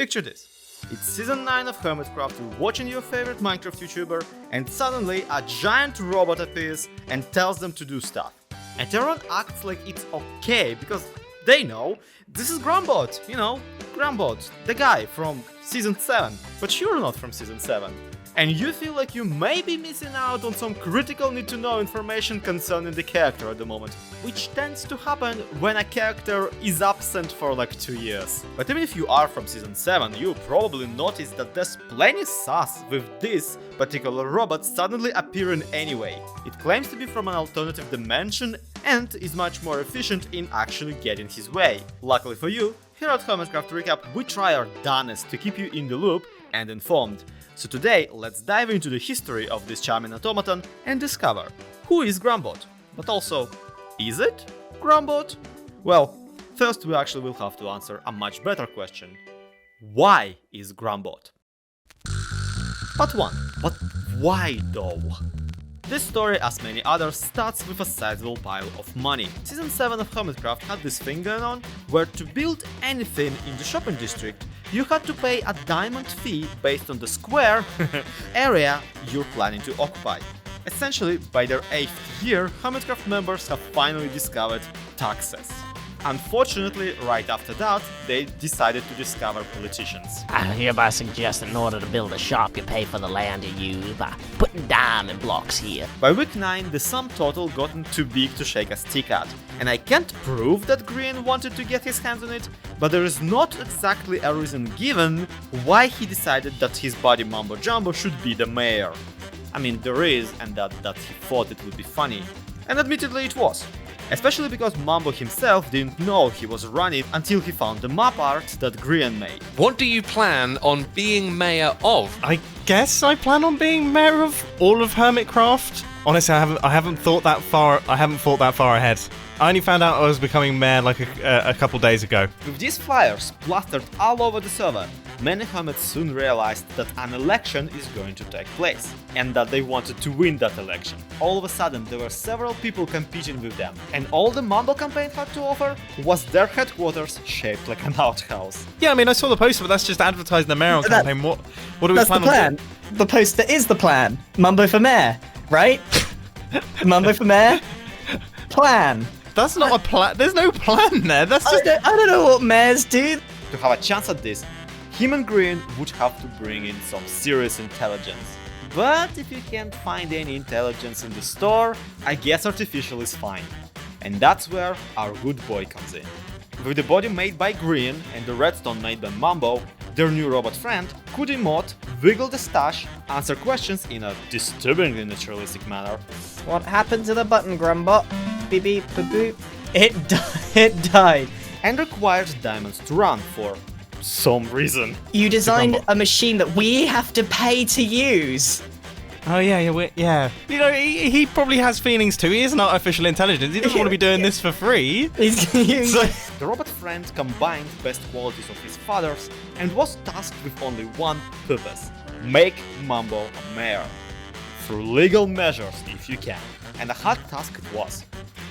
Picture this. It's season 9 of Hermitcraft, you're watching your favorite Minecraft YouTuber, and suddenly a giant robot appears and tells them to do stuff. And everyone acts like it's okay, because they know this is Grumbot, Grumbot, the guy from season 7, but you're not from season 7. And you feel like you may be missing out on some critical need-to-know information concerning the character at the moment, which tends to happen when a character is absent for like 2 years. But even if you are from season 7, you probably noticed that there's plenty sus with this particular robot suddenly appearing anyway. It claims to be from an alternative dimension and is much more efficient in actually getting his way. Luckily for you, here at Hermitcraft Recap, we try our darnest to keep you in the loop and informed. So today, let's dive into the history of this charming automaton and discover who is Grumbot. But also, is it Grumbot? Well, first we actually will have to answer a much better question. Why is Grumbot? Part 1. But why though? This story, as many others, starts with a sizable pile of money. Season 7 of Hermitcraft had this thing going on, where to build anything in the shopping district, you had to pay a diamond fee based on the square area you're planning to occupy. Essentially, by their 8th year, Hermitcraft members have finally discovered taxes. Unfortunately, right after that, they decided to discover politicians. I hereby suggest that in order to build a shop, you pay for the land you use by putting diamond blocks here. By week 9, the sum total gotten too big to shake a stick at, and I can't prove that Grian wanted to get his hands on it, but there is not exactly a reason given why he decided that his buddy Mumbo Jumbo should be the mayor. I mean, there is, and that he thought it would be funny. And admittedly it was. Especially because Mumbo himself didn't know he was running until he found the map art that Grian made. What do you plan on being mayor of? I guess I plan on being mayor of all of Hermitcraft. Honestly, I haven't thought that far. I haven't thought that far ahead. I only found out I was becoming mayor like a couple days ago. With these flyers plastered all over the server, many hermits soon realized that an election is going to take place, and that they wanted to win that election. All of a sudden, there were several people competing with them, and all the Mumbo campaign had to offer was their headquarters shaped like an outhouse. Yeah, I mean, I saw the poster, but that's just advertising the mayoral campaign. What do we plan on doing? The poster is the plan. Mumbo for mayor, right? Mumbo for mayor? Plan. That's not a plan. There's no plan there. That's just... I don't know what mayors do. To have a chance at this, him and Grian would have to bring in some serious intelligence. But if you can't find any intelligence in the store, I guess artificial is fine. And that's where our good boy comes in. With the body made by Grian and the redstone made by Mumbo, their new robot friend could emote, wiggle the stash, answer questions in a disturbingly naturalistic manner. What happened to the button, Grumbot? Beep beep boop boop. It died. And required diamonds to run for some reason. You designed a machine that we have to pay to use. Oh yeah. You know, he probably has feelings too. He is an artificial intelligence. He doesn't want to be doing this for free. The robot friend combined best qualities of his fathers and was tasked with only one purpose: make Mumbo a mayor. Through legal measures, if you can. And a hard task it was.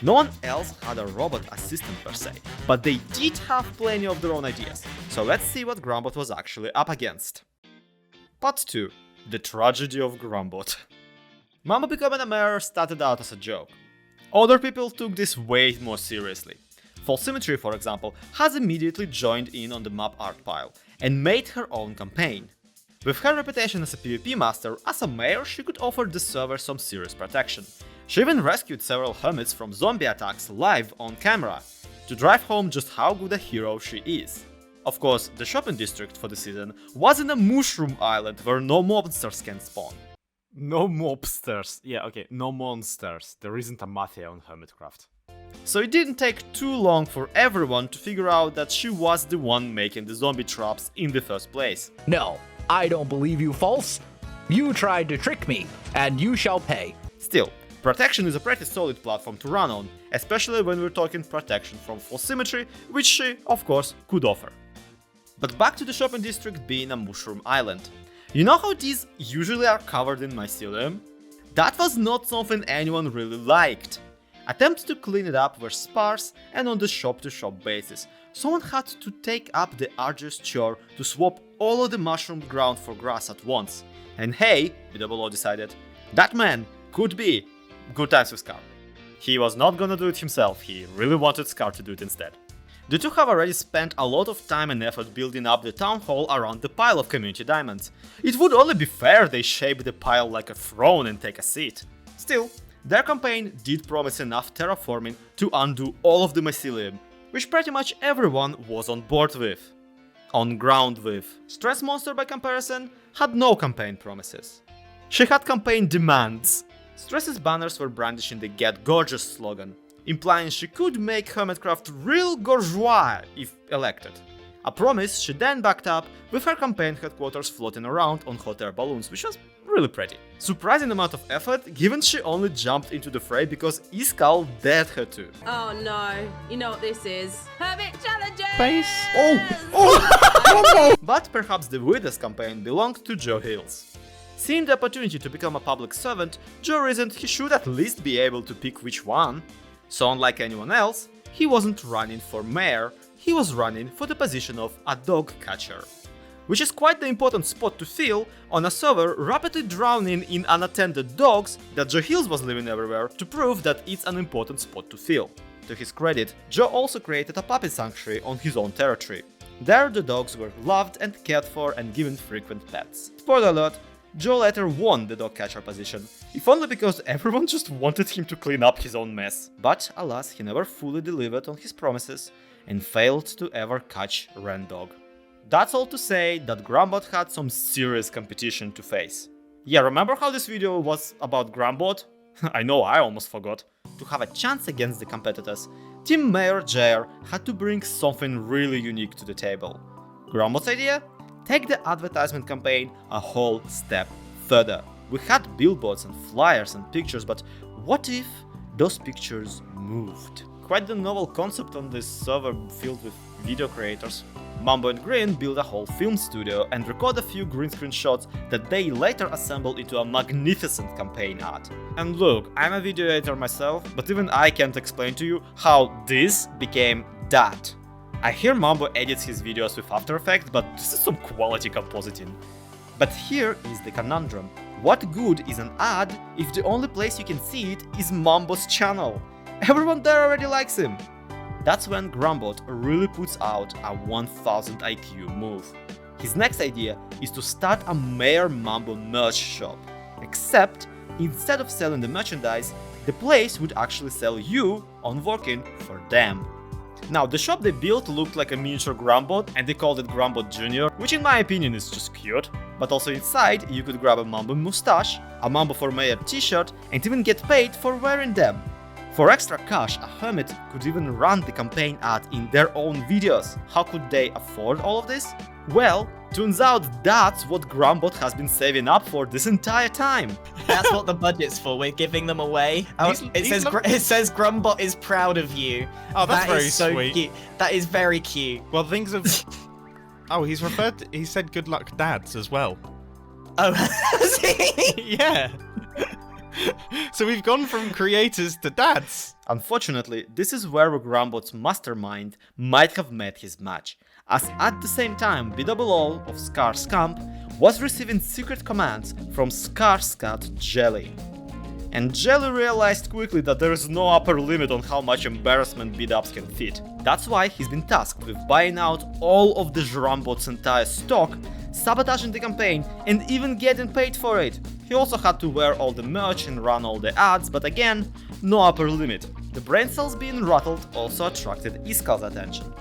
No one else had a robot assistant per se, but they did have plenty of their own ideas. So let's see what Grumbot was actually up against. Part 2. The tragedy of Grumbot. Mumbo becoming a mayor started out as a joke. Other people took this way more seriously. False Symmetry, for example, has immediately joined in on the map art pile and made her own campaign. With her reputation as a PvP master, as a mayor she could offer the server some serious protection. She even rescued several hermits from zombie attacks live on camera, to drive home just how good a hero she is. Of course, the shopping district for the season was in a mushroom island where no monsters can spawn. No mobsters. Yeah, okay, no monsters. There isn't a mafia on Hermitcraft. So it didn't take too long for everyone to figure out that she was the one making the zombie traps in the first place. No, I don't believe you, False. You tried to trick me, and you shall pay. Still, protection is a pretty solid platform to run on, especially when we're talking protection from false symmetry, which she, of course, could offer. But back to the shopping district being a mushroom island. You know how these usually are covered in mycelium? That was not something anyone really liked. Attempts to clean it up were sparse and on the shop-to-shop basis. Someone had to take up the arduous chore to swap all of the mushroomed ground for grass at once. And hey, BWO decided, that man could be good times with Scar. He was not gonna do it himself, he really wanted Scar to do it instead. The two have already spent a lot of time and effort building up the town hall around the pile of community diamonds. It would only be fair they shape the pile like a throne and take a seat. Still, their campaign did promise enough terraforming to undo all of the mycelium, which pretty much everyone was on board with. On ground with. Stress Monster, by comparison, had no campaign promises. She had campaign demands. Stress's banners were brandishing the Get Gorgeous slogan, implying she could make Hermitcraft real bourgeois if elected. A promise she then backed up with her campaign headquarters floating around on hot air balloons, which was really pretty. Surprising amount of effort, given she only jumped into the fray because Iskall dared her to. Oh no, you know what this is. Hermit Challenges! Base. But perhaps the weirdest campaign belonged to Joe Hills. Seeing the opportunity to become a public servant, Joe reasoned he should at least be able to pick which one. So unlike anyone else, he wasn't running for mayor, he was running for the position of a dog catcher. Which is quite the important spot to fill on a server rapidly drowning in unattended dogs that Joe Hills was living everywhere to prove that it's an important spot to fill. To his credit, Joe also created a puppy sanctuary on his own territory. There the dogs were loved and cared for and given frequent pets. Spoiler alert, Joe later won the dog catcher position, if only because everyone just wanted him to clean up his own mess. But alas, he never fully delivered on his promises and failed to ever catch Rendog. That's all to say that Grumbot had some serious competition to face. Yeah, remember how this video was about Grumbot? I know, I almost forgot. To have a chance against the competitors, Team Mayor JR had to bring something really unique to the table. Grumbot's idea? Take the advertisement campaign a whole step further. We had billboards and flyers and pictures, but what if those pictures moved? Quite the novel concept on this server filled with video creators. Mumbo and Grian built a whole film studio and record a few green screen shots that they later assembled into a magnificent campaign art. And look, I'm a video editor myself, but even I can't explain to you how this became that. I hear Mumbo edits his videos with After Effects, but this is some quality compositing. But here is the conundrum. What good is an ad if the only place you can see it is Mumbo's channel? Everyone there already likes him. That's when Grumbot really puts out a 1000 IQ move. His next idea is to start a Mayor Mumbo merch shop. Except, instead of selling the merchandise, the place would actually sell you on working for them. Now, the shop they built looked like a miniature Grumbot, and they called it Grumbot Jr., which in my opinion is just cute. But also inside, you could grab a Mumbo mustache, a Mumbo for Mayor t-shirt, and even get paid for wearing them. For extra cash, a hermit could even run the campaign ad in their own videos. How could they afford all of this? Well, turns out that's what Grumbot has been saving up for this entire time. That's what the budget's for. We're giving them away. It says Grumbot is proud of you. Oh, that's very so sweet. Cute. That is very cute. Well, things have. Oh, he said good luck, dads, as well. Oh, Yeah. So we've gone from creators to dads. Unfortunately, this is where Grumbot's mastermind might have met his match, as at the same time BWO of Scar's camp was receiving secret commands from Scar's cat Jelly. And Jelly realized quickly that there is no upper limit on how much embarrassment beat-ups can fit. That's why he's been tasked with buying out all of the Jrumbot's entire stock, sabotaging the campaign, and even getting paid for it. He also had to wear all the merch and run all the ads, but again, no upper limit. The brain cells being rattled also attracted Iskall's attention.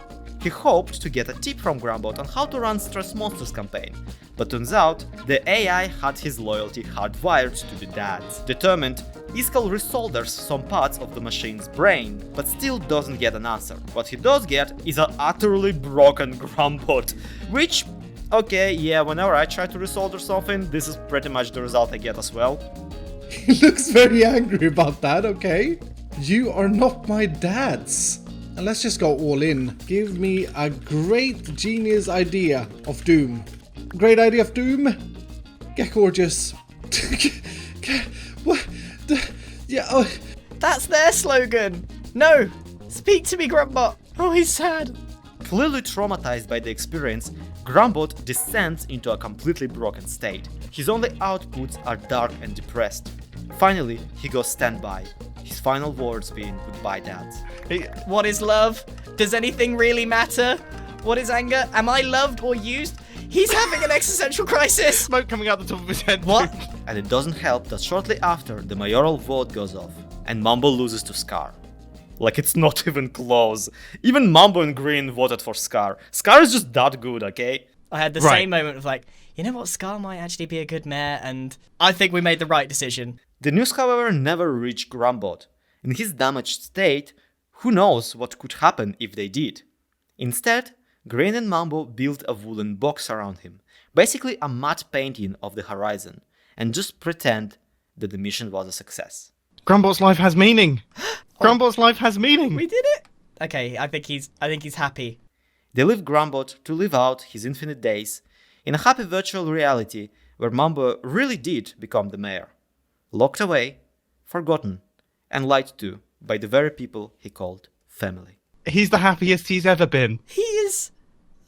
He hoped to get a tip from Grumbot on how to run Stress Monster's campaign, but turns out the AI had his loyalty hardwired to the dads. Determined, Iskall resolders some parts of the machine's brain, but still doesn't get an answer. What he does get is an utterly broken Grumbot, which, okay, yeah, whenever I try to resolder something, this is pretty much the result I get as well. He looks very angry about that, okay? You are not my dads. And let's just go all in. Give me a great genius idea of doom. Great idea of doom? Get gorgeous. What? Yeah, That's their slogan. No, speak to me, Grumbot. Oh, he's sad. Clearly traumatized by the experience, Grumbot descends into a completely broken state. His only outputs are dark and depressed. Finally, he goes standby, his final words being goodbye, dads. What is love? Does anything really matter? What is anger? Am I loved or used? He's having an existential crisis. Smoke coming out the top of his head. What? And it doesn't help that shortly after, the mayoral vote goes off, and Mumbo loses to Scar. Like, it's not even close. Even Mumbo and Grian voted for Scar. Scar is just that good, okay? I had the Right. same moment of like, you know what, Scar might actually be a good mayor, and I think we made the right decision. The news, however, never reached Grumbot. In his damaged state, who knows what could happen if they did. Instead, Grian and Mumbo built a wooden box around him, basically a matte painting of the horizon, and just pretend that the mission was a success. Grumbot's life has meaning. Grumbot's life has meaning. We did it. Okay, I think he's happy. They leave Grumbot to live out his infinite days in a happy virtual reality where Mumbo really did become the mayor. Locked away, forgotten, and lied to by the very people he called family. He's the happiest he's ever been. He is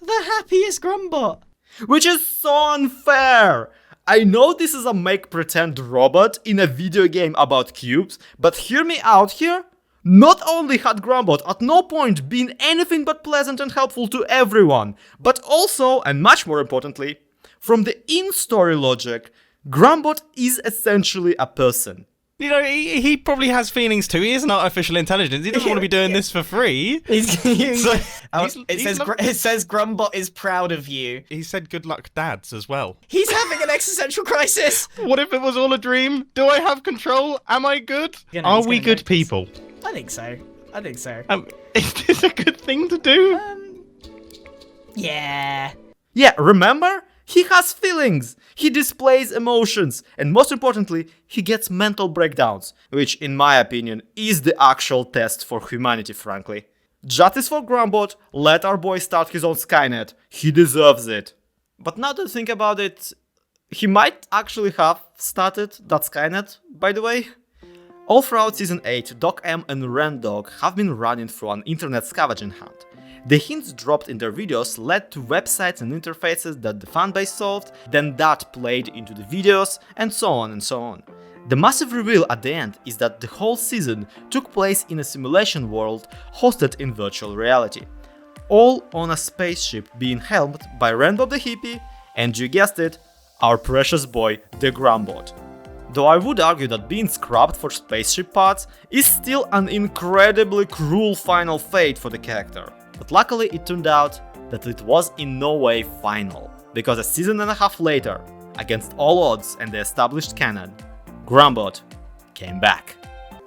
the happiest Grumbot. Which is so unfair! I know this is a make-pretend robot in a video game about cubes, but hear me out here. Not only had Grumbot at no point been anything but pleasant and helpful to everyone, but also, and much more importantly, from the in-story logic, Grumbot is essentially a person. You know, he probably has feelings too. He is an artificial intelligence. He doesn't want to be doing this for free. It He's- says Grumbot is proud of you. He said good luck, dads, as well. He's having an existential crisis. What if it was all a dream? Do I have control? Am I good? He's Are gonna we good notice. people? I think so. Is this a good thing to do? Yeah. Yeah, remember? He has feelings, he displays emotions, and most importantly, he gets mental breakdowns, which in my opinion is the actual test for humanity, frankly. Justice for Grumbot, let our boy start his own Skynet, he deserves it. But now that I think about it, he might actually have started that Skynet, by the way. All throughout Season 8, Doc M and Rendog have been running through an internet scavenging hunt. The hints dropped in their videos led to websites and interfaces that the fanbase solved, then that played into the videos, and so on and so on. The massive reveal at the end is that the whole season took place in a simulation world hosted in virtual reality. All on a spaceship being helmed by Rainbow the Hippie, and you guessed it, our precious boy, the Grumbot. Though I would argue that being scrapped for spaceship parts is still an incredibly cruel final fate for the character. But luckily it turned out that it was in no way final, because a season and a half later, against all odds and the established canon, Grumbot came back.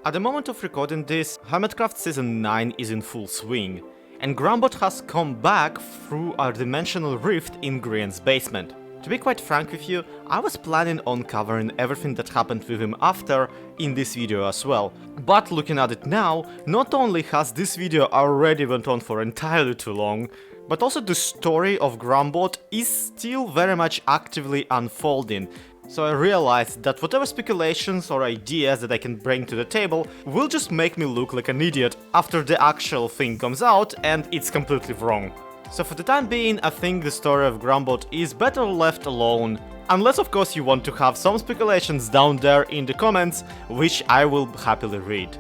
At the moment of recording this, Hermitcraft Season 9 is in full swing, and Grumbot has come back through a dimensional rift in Grian's basement. To be quite frank with you, I was planning on covering everything that happened with him after in this video as well. But looking at it now, not only has this video already went on for entirely too long, but also the story of Grumbot is still very much actively unfolding. So I realized that whatever speculations or ideas that I can bring to the table will just make me look like an idiot after the actual thing comes out and it's completely wrong. So for the time being, I think the story of Grumbot is better left alone, unless of course you want to have some speculations down there in the comments, which I will happily read.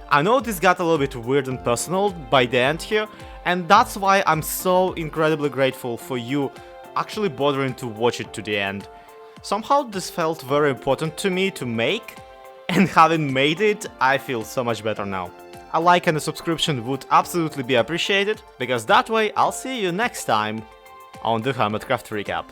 I know this got a little bit weird and personal by the end here, and that's why I'm so incredibly grateful for you actually bothering to watch it to the end. Somehow this felt very important to me to make, and having made it, I feel so much better now. A like and a subscription would absolutely be appreciated, because that way I'll see you next time on the Hermitcraft Recap.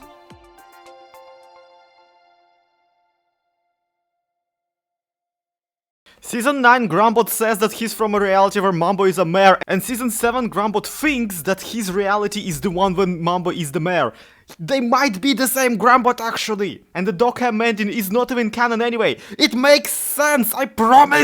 Season 9 Grumbot says that he's from a reality where Mumbo is a mayor, and Season 7 Grumbot thinks that his reality is the one when Mumbo is the mayor. They might be the same Grumbot actually, and the Doc M ending is not even canon anyway. It makes sense, I promise!